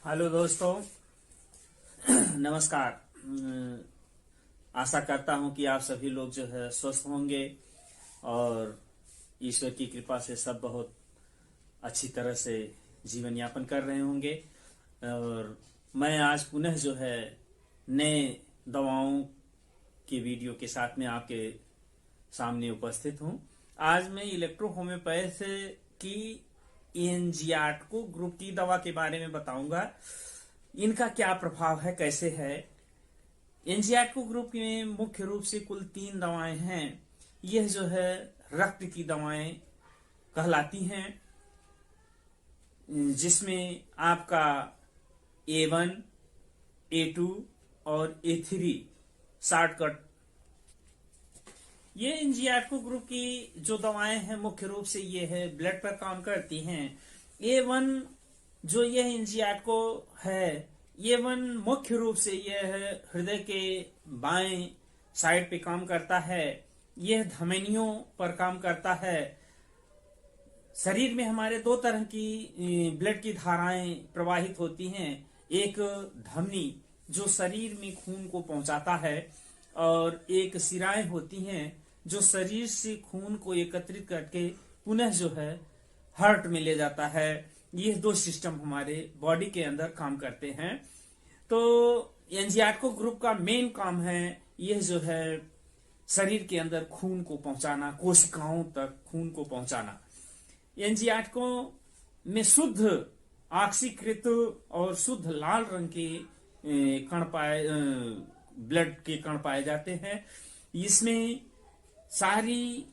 Hello दोस्तों। नमस्कार। आशा करता हूं कि आप सभी लोग जो है स्वस्थ होंगे और ईश्वर की कृपा से सब बहुत अच्छी तरह से जीवन यापन कर रहे होंगे। और मैं आज पुनः जो है नए दवाओं की वीडियो के साथ में आपके सामने उपस्थित हूं। आज मैं इलेक्ट्रो होम्योपैथ की एनजीआर्को ग्रुप की दवा के बारे में बताऊंगा। इनका क्या प्रभाव है, कैसे है। एनजीआर्को ग्रुप में मुख्य रूप से कुल 3 दवाएं हैं। यह जो है रक्त की दवाएं कहलाती हैं, जिसमें आपका A1, A2 और A3 शॉर्टकट। ये एनजीआर्को ग्रुप की जो दवाएं हैं मुख्य रूप से ये है ब्लड पर काम करती हैं। A1 जो यह एनजीआर्को है, A1 मुख्य रूप से यह हृदय के बाएं साइड पे काम करता है। यह धमनियों पर काम करता है। शरीर में हमारे 2 तरह की ब्लड की धाराएं प्रवाहित होती हैं। एक धमनी जो शरीर में खून को पहुंचाता है, और एक शिराएं होती हैं जो शरीर से खून को एकत्रित करके पुनः जो है हार्ट में ले जाता है। ये 2 सिस्टम हमारे बॉडी के अंदर काम करते हैं। तो एनजीआर्को ग्रुप का मेन काम है यह जो है शरीर के अंदर खून को पहुंचाना, कोशिकाओं तक खून को पहुंचाना। एनजीआर्को में शुद्ध ऑक्सीकृत और शुद्ध लाल रंग के कण पाए ब्लड के कण पाए जाते हैं। इसमें सारी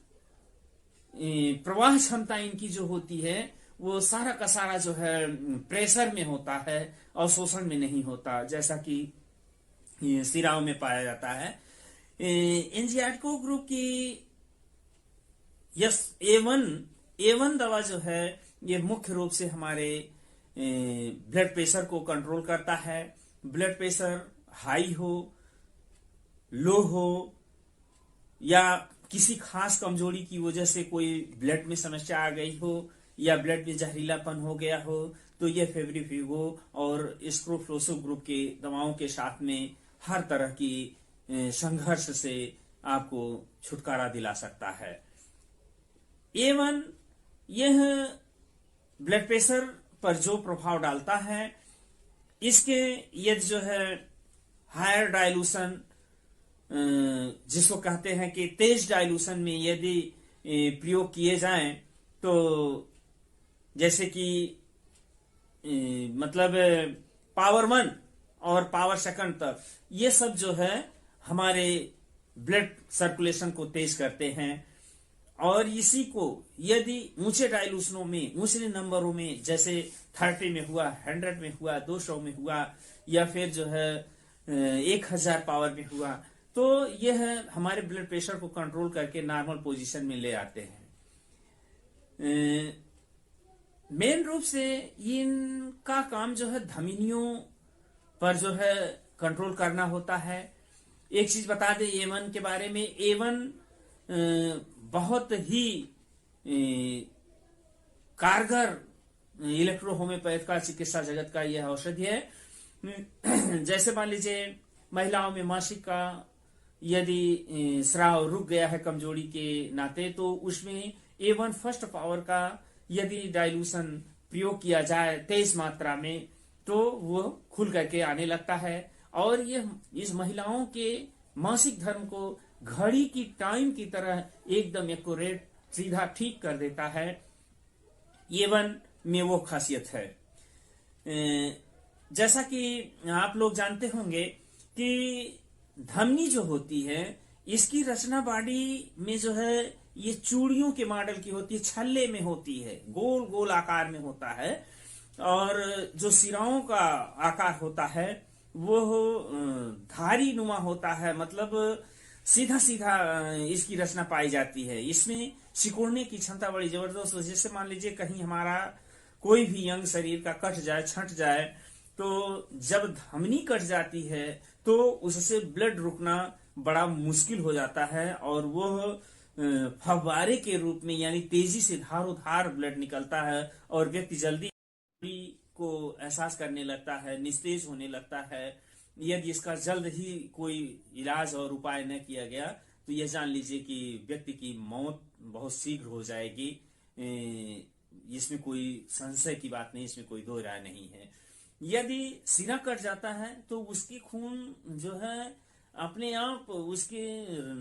प्रवाह क्षमता इनकी जो होती है वो सारा का सारा जो है प्रेशर में होता है और शोषण में नहीं होता, जैसा कि सिराओं में पाया जाता है। एनजीआर्को ग्रुप की यस A1 दवा जो है ये मुख्य रूप से हमारे ब्लड प्रेशर को कंट्रोल करता है। ब्लड प्रेशर हाई हो, लो हो, या किसी खास कमजोरी की वजह से कोई ब्लड में समस्या आ गई हो, या ब्लड में जहरीलापन हो गया हो, तो ये फेब्रिफ्यूगो और स्क्रोफ्लोसो ग्रुप के दवाओं के साथ में हर तरह की संघर्ष से आपको छुटकारा दिला सकता है। A1 यह ब्लड प्रेशर पर जो प्रभाव डालता है, इसके यदि जो है हायर डायलूशन, जिसको कहते हैं कि तेज डायलूशन में यदि प्रयोग किए जाएं, तो जैसे कि मतलब पावर 1 और पावर 2 तक, ये सब जो है हमारे ब्लड सर्कुलेशन को तेज करते हैं। और इसी को यदि ऊंचे डायलूशनों में, ऊंचे नंबरों में, जैसे 30 में हुआ, 100 में हुआ, 200 में हुआ, या फिर जो है 1000 पावर में हुआ, तो यह हमारे ब्लड प्रेशर को कंट्रोल करके नॉर्मल पोजीशन में ले आते हैं। मेन रूप से इनका काम जो है धमनियों पर जो है कंट्रोल करना होता है। एक चीज बता दें A1 के बारे में, A1 बहुत ही कारगर इलेक्ट्रो होम्योपैथ का चिकित्सा जगत का यह औषधि है। जैसे मान लीजिए महिलाओं में मासिक का यदि स्राव रुक गया है कमजोरी के नाते, तो उसमें A1 फर्स्ट पावर का यदि डाइल्यूशन प्रयोग किया जाए तेज मात्रा में, तो वो खुल करके आने लगता है। और यह इस महिलाओं के मासिक धर्म को घड़ी की टाइम की तरह एकदम एक्यूरेट, सीधा ठीक कर देता है। A1 में वो खासियत है। जैसा कि आप लोग जानते होंगे कि धमनी जो होती है, इसकी रचना बॉडी में जो है ये चूड़ियों के मॉडल की होती है, छल्ले में होती है, गोल गोल आकार में होता है। और जो सिराओं का आकार होता है वो धारी नुमा होता है, मतलब सीधा सीधा इसकी रचना पाई जाती है। इसमें सिकुड़ने की क्षमता बड़ी जबरदस्त हो। जैसे मान लीजिए कहीं हमारा कोई भी अंग शरीर का कट जाए, छंट जाए, तो जब धमनी कट जाती है तो उससे ब्लड रुकना बड़ा मुश्किल हो जाता है, और वो फव्वारे के रूप में यानी तेजी से धारोधार ब्लड निकलता है, और व्यक्ति जल्दी को एहसास करने लगता है, निस्तेज होने लगता है, यदि इसका जल्द ही कोई इलाज और उपाय न किया गया तो यह जान लीजिए कि व्यक्ति की मौत बहुत शीघ्र हो जाएगी। इसमें कोई संशय की बात नहीं, इसमें कोई दो राय नहीं है। यदि सिरा कट जाता है तो उसकी खून जो है अपने आप, उसके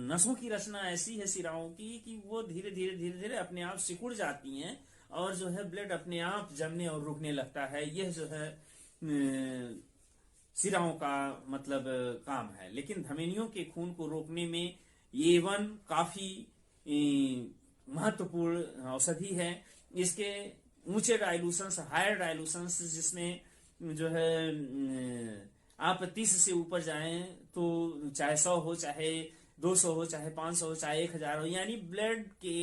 नसों की रचना ऐसी है सिराओं की कि वो धीरे धीरे धीरे धीरे अपने आप सिकुड़ जाती हैं और जो है ब्लड अपने आप जमने और रुकने लगता है। यह जो है सिराओं का मतलब काम है। लेकिन धमनियों के खून को रोकने में A1 काफी महत्वपूर्ण औषधि है। इसके ऊंचे डायलूशंस, हायर डायलूशंस, जिसमें जो है आप 30 से ऊपर जाएं तो चाहे 100 हो, चाहे 200 हो, चाहे 500 हो, चाहे 1000 हो, यानी ब्लड के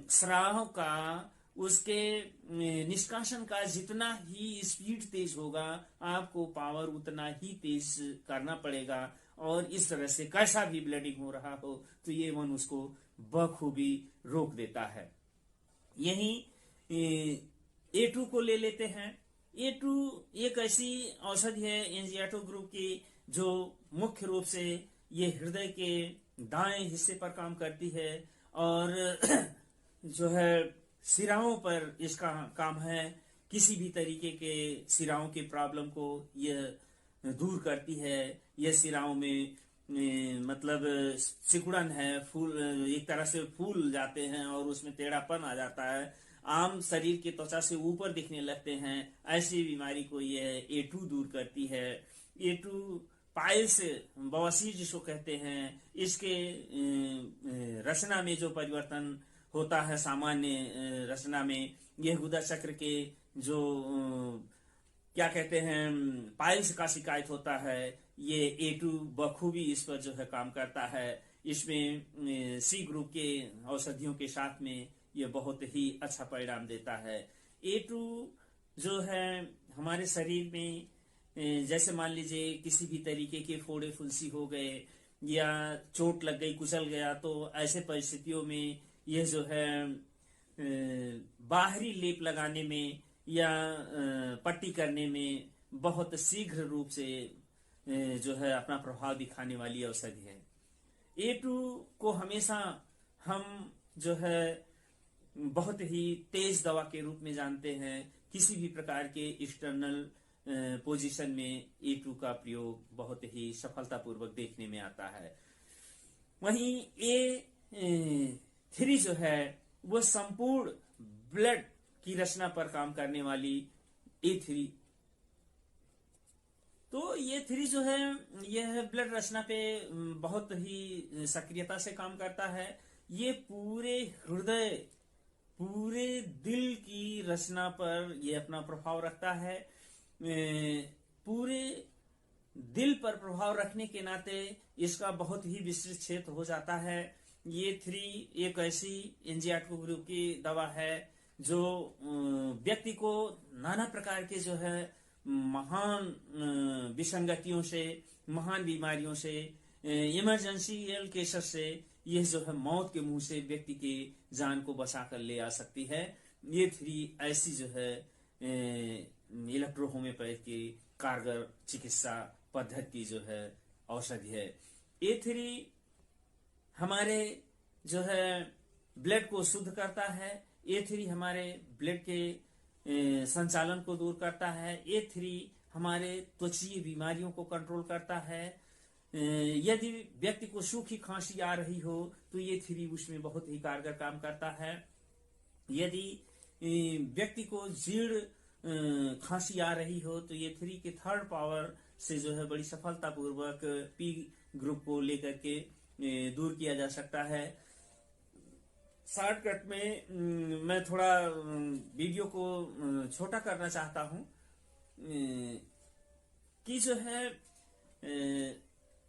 स्राव का, उसके निष्कासन का जितना ही स्पीड तेज होगा, आपको पावर उतना ही तेज करना पड़ेगा। और इस तरह से कैसा भी ब्लीडिंग हो रहा हो तो ये वन उसको बखूबी रोक देता है। यही A2 को ले लेते हैं। A2 एक ऐसी औषधि है एंजियाटो ग्रुप की जो मुख्य रूप से ये हृदय के दाएं हिस्से पर काम करती है और जो है सिराओं पर इसका काम है। किसी भी तरीके के सिराओं की प्रॉब्लम को यह दूर करती है। यह सिराओं में मतलब सिकुड़न है, फूल एक तरह से फूल जाते हैं और उसमें टेढ़ापन आ जाता है, आम शरीर की त्वचा से ऊपर दिखने लगते हैं, ऐसी बीमारी को यह A2 दूर करती है। A2 पाइल्स, बवासीर जिसको कहते हैं, इसके रचना में जो परिवर्तन होता है सामान्य रचना में, यह गुदा चक्र के जो क्या कहते हैं पाइल्स का शिकायत होता है, ये A2 बखूबी इस पर जो है काम करता है। इसमें C ग्रुप के औषधियों के साथ में यह बहुत ही अच्छा परिणाम देता है। A2 जो है हमारे शरीर में जैसे मान लीजिए किसी भी तरीके के फोड़े फुंसी हो गए या चोट लग गई, कुचल गया, तो ऐसे परिस्थितियों में यह जो है बाहरी लेप लगाने में या पट्टी करने में बहुत शीघ्र रूप से जो है अपना प्रभाव दिखाने वाली औषधि है। A2 को हमेशा हम जो है बहुत ही तेज दवा के रूप में जानते हैं। किसी भी प्रकार के एक्सटर्नल पोजीशन में A2 का प्रयोग बहुत ही सफलतापूर्वक देखने में आता है। वहीं A3 जो है वो संपूर्ण ब्लड की रचना पर काम करने वाली A3, तो ये 3 जो है यह ब्लड रचना पे बहुत ही सक्रियता से काम करता है। ये पूरे हृदय, पूरे दिल की रचना पर यह अपना प्रभाव रखता है। पूरे दिल पर प्रभाव रखने के नाते इसका बहुत ही विस्तृत क्षेत्र हो जाता है। ये 3 एक ऐसी एंजियाटो ग्रुप की दवा है जो व्यक्ति को नाना प्रकार के जो है महान विसंगतियों से, महान बीमारियों से, इमरजेंशियल केसेस से, यह जो है मौत के मुंह से व्यक्ति की जान को बचा कर ले आ सकती है। ये 3 ऐसी जो है इलेक्ट्रोहोम्योपैथी की कारगर चिकित्सा पद्धति जो है औषधि है। A3 हमारे जो है ब्लड को शुद्ध करता है। A3 हमारे ब्लड के संचालन को दूर करता है। A3 हमारे त्वचीय बीमारियों को कंट्रोल करता है। यदि व्यक्ति को सूखी खांसी आ रही हो तो ये 3 उसमें बहुत ही कारगर काम करता है। यदि व्यक्ति को जीर्ण खांसी आ रही हो तो ये 3 के थर्ड पावर से जो है बड़ी सफलतापूर्वक P ग्रुप को लेकर के दूर किया जा सकता है। शॉर्टकट में मैं थोड़ा वीडियो को छोटा करना चाहता हूं कि जो है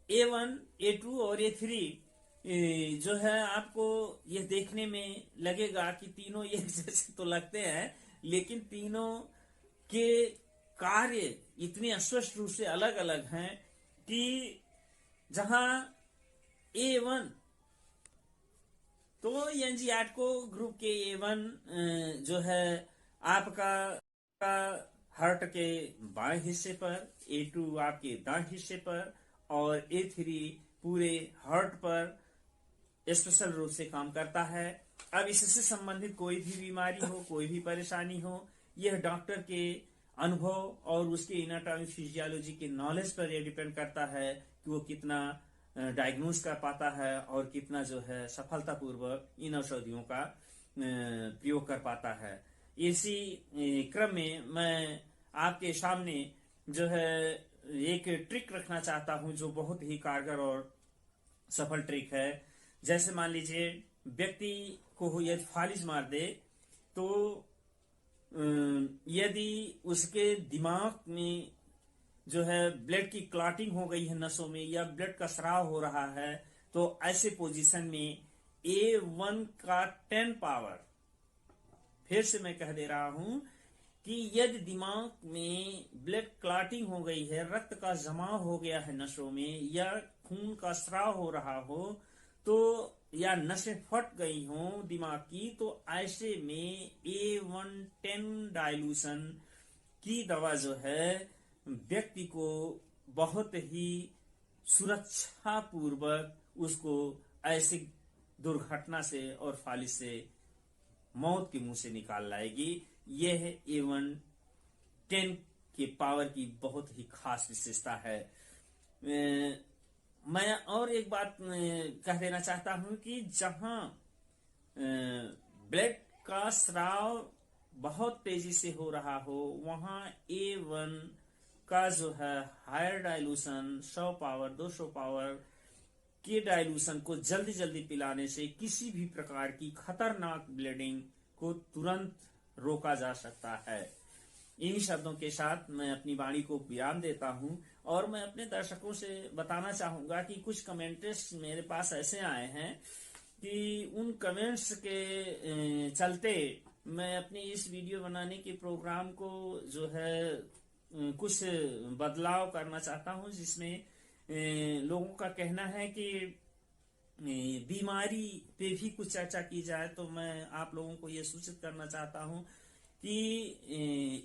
A1, A2 और A3 जो है आपको यह देखने में लगेगा कि तीनों एक जैसे तो लगते हैं, लेकिन तीनों के कार्य इतने स्पष्ट रूप से अलग अलग हैं कि जहां A1 तो एंजियाटो ग्रुप के A1 जो है आपका हार्ट के बाएं हिस्से पर, A2 आपके दाएं हिस्से पर और A3 पूरे हार्ट पर स्पेशल रूप से काम करता है। अब इससे संबंधित कोई भी बीमारी हो, कोई भी परेशानी हो, यह डॉक्टर के अनुभव और उसके एनाटॉमी फिजियोलॉजी के नॉलेज पर यह डिपेंड करता है कि वो कितना डायग्नोज कर पाता है और कितना जो है सफलतापूर्वक इन औषधियों का प्रयोग कर पाता है। इसी क्रम में मैं आपके सामने जो है एक ट्रिक रखना चाहता हूं जो बहुत ही कारगर और सफल ट्रिक है। जैसे मान लीजिए व्यक्ति को यदि फालिज मार दे तो यदि उसके दिमाग में जो है ब्लड की क्लॉटिंग हो गई है नसों में या ब्लड का स्राव हो रहा है, तो ऐसे पोजीशन में A1 का 10 पावर, फिर से मैं कह दे रहा हूं कि यदि दिमाग में ब्लड क्लॉटिंग हो गई है, रक्त का जमाव हो गया है नसों में या खून का स्राव हो रहा हो तो या नसें फट गई हो दिमाग की, तो ऐसे में A110 डाइल्यूशन की दवा जो है व्यक्ति को बहुत ही सुरक्षा पूर्वक उसको ऐसी दुर्घटना से और फालिज से मौत के मुंह से निकाल लाएगी। यह है A110 के पावर की बहुत ही खास विशेषता है। मैं और एक बात कह देना चाहता हूं कि जहां ब्लड का स्राव बहुत तेजी से हो रहा हो वहां A1 का जो है हायर डाइल्यूशन 100 पावर 200 पावर के डाइल्यूशन को जल्दी जल्दी पिलाने से किसी भी प्रकार की खतरनाक ब्लीडिंग को तुरंत रोका जा सकता है। इन्हीं शब्दों के साथ मैं अपनी वाणी को विराम देता हूं और मैं अपने दर्शकों से बताना चाहूंगा कि कुछ कमेंट्स मेरे पास ऐसे आए हैं कि उन कमेंट्स के चलते मैं अपने इस वीडियो बनाने के प्रोग्राम को जो है कुछ बदलाव करना चाहता हूं, जिसमें लोगों का कहना है कि बीमारी पे भी कुछ चर्चा की जाए। तो मैं आप लोगों को यह सूचित करना चाहता हूं कि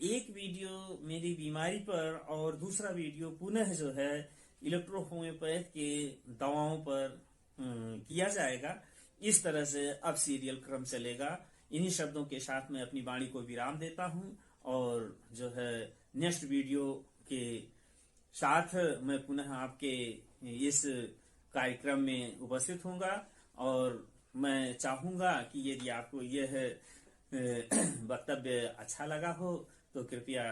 एक वीडियो मेरी बीमारी पर और दूसरा वीडियो पुनः जो है इलेक्ट्रोहोम्योपैथ के दवाओं पर किया जाएगा। इस तरह से अब सीरियल क्रम चलेगा। इन्हीं शब्दों के साथ मैं अपनी वाणी को विराम देता हूं और जो है नेक्स्ट वीडियो के साथ मैं पुनः आपके इस कार्यक्रम में उपस्थित होऊंगा और मैं चाहूंगा कि यदि आपको यह वक्तव्य अच्छा लगा हो तो कृपया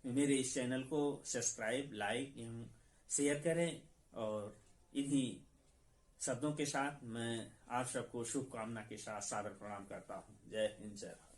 मेरे इस चैनल को सब्सक्राइब, लाइक एवं शेयर करें। और इन्हीं शब्दों के साथ मैं आप सबको शुभकामना के साथ सादर प्रणाम करता हूं। जय हिंद, जय भारत।